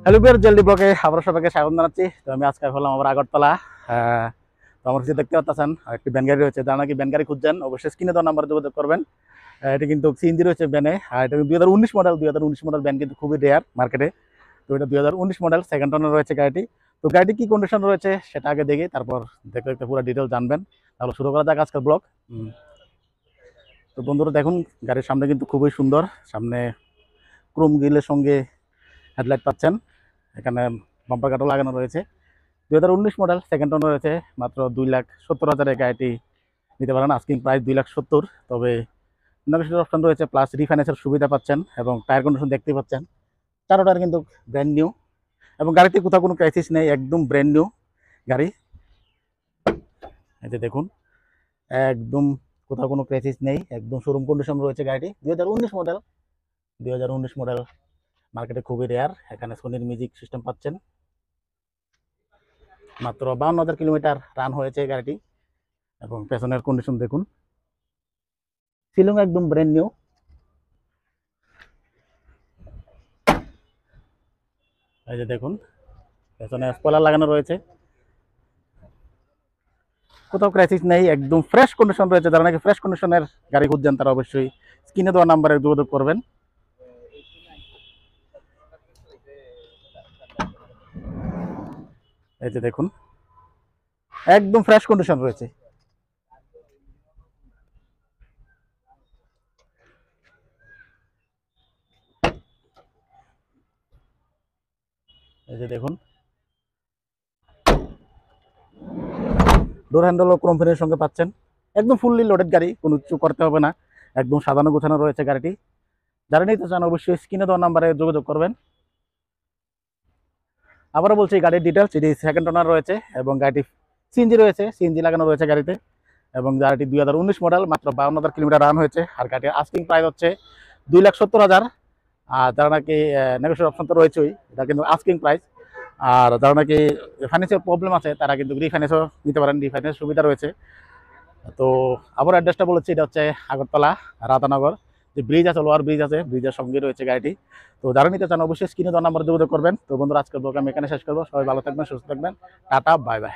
Hello বিয়ার জেলদি ব্লকে আবার সবাইকে স্বাগত জানাচ্ছি। তো আমি আজকে হলাম আবার আগরতলা। তো আমার কাছে দেখতে পাচ্ছেন একটি ব্যান গাড়ি রয়েছে। যারা নাকি ব্যান গাড়ি খুঁজছেন অবশ্যই স্ক্রিনে দেওয়া নাম্বারে যোগাযোগ করবেন। এটা কিন্তু সিএনজি রয়েছে ব্যানে। আর এটা 2019 মডেল। 2019 মডেল ব্যান কিন্তু খুবই রেয়ার মার্কেটে। তো এটা 2019 মডেল, সেকেন্ড ওনার রয়েছে গাড়িটি। তো গাড়িটি কি কন্ডিশন রয়েছে সেটা আগে দেখি, তারপর দেখতে দেখতে পুরো ডিটেল জানবেন। তাহলে শুরু করা যাক আজকের ব্লগ। তো বন্ধুরা দেখুন, গাড়ির সামনে কিন্তু খুবই সুন্দর। সামনে ক্রোম গ্রিলের সঙ্গে হেডলাইট পাচ্ছেন। এখানে বাম্পার কাটও লাগানো রয়েছে। 2019 মডেল, সেকেন্ড ওনার রয়েছে। মাত্র 2,70,000 গাড়িটি নিতে পারেন। Asking price 2,70,000। তবে নেগোশিয়েবল অপশন রয়েছে, প্লাস রিফাইন্যান্সের সুবিধা পাচ্ছেন। এবং টায়ার কন্ডিশন দেখতে পাচ্ছেন, চারোটার কিন্তু ব্র্যান্ড নিউ। এবং গাড়িতে কোথাও কোনো ক্রাইসিস নেই, একদম ব্র্যান্ড নিউ গাড়ি। এই যে দেখুন, একদম কোথাও কোনো ক্রাইসিস নেই, একদম শোরুম কন্ডিশন রয়েছে গাড়িটি। 2019 মডেল। 2019 মডেল মার্কেটে খুবই রেয়ার। এখানে সোনির মিউজিক সিস্টেম পাচ্ছেন। মাত্র 52,000 কিলোমিটার রান হয়েছে গাড়িটি। এবং পেছনের কন্ডিশন দেখুন, সিলিং একদম ব্র্যান্ড নিউ। এই যে দেখুন, পেছনে স্পয়লার লাগানো রয়েছে, কোথাও ক্রাইসিস নেই, একদম ফ্রেশ কন্ডিশন রয়েছে। যারা নাকি ফ্রেশ কন্ডিশনের গাড়ি খুঁজছেন তারা অবশ্যই স্ক্রিনে দেওয়া নাম্বারে যোগাযোগ করবেন। এই যে দেখুন, একদম ফ্রেশ কন্ডিশন রয়েছে। এই যে দেখুন, ডোর হ্যান্ডেলও কোম্পানির সঙ্গে পাচ্ছেন। একদম ফুললি লোডেড গাড়ি, কোনো কিছু করতে হবে না, একদম সাজানো গোছানো রয়েছে গাড়িটি। যারা নিতে চান অবশ্যই স্ক্রিনে দেওয়া নাম্বারে যোগাযোগ করবেন। আবারও বলছি, গাড়ির ডিটেলস, এটি সেকেন্ড ওনার রয়েছে এবং গাড়িটি সিএনজি রয়েছে, সিএনজি লাগানো রয়েছে গাড়িতে। এবং গাড়িটি 2019 মডেল, মাত্র 52,000 কিলোমিটার রান হয়েছে। আর গাড়ির আস্কিং প্রাইস হচ্ছে 2,70,000। আর যারা নাকি নেগোশিয়েবল অপশন তো রয়েছেই, এটা কিন্তু আস্কিং প্রাইস। আর যারা নাকি ফাইন্যান্সের প্রবলেম আছে তারা কিন্তু রিফাইন্যান্সও নিতে পারেন, রিফাইন্যান্স সুবিধা রয়েছে। তো আবার অ্যাড্রেসটা বলেছি, এটা হচ্ছে আগরতলা রাধানগর। যে ব্রিজ আছে, লোয়ার ব্রিজ আছে, ব্রিজের সঙ্গে রয়েছে গাড়িটি। তো যারা নিতে চান অবশ্যই স্ক্রিনে দেওয়া নাম্বার যোগাযোগ করবেন। তো বন্ধুরা, আজকের ব্লগ আমি এখানে শেষ করবো। সবাই ভালো থাকবেন, সুস্থ থাকবেন। Tata, bye bye.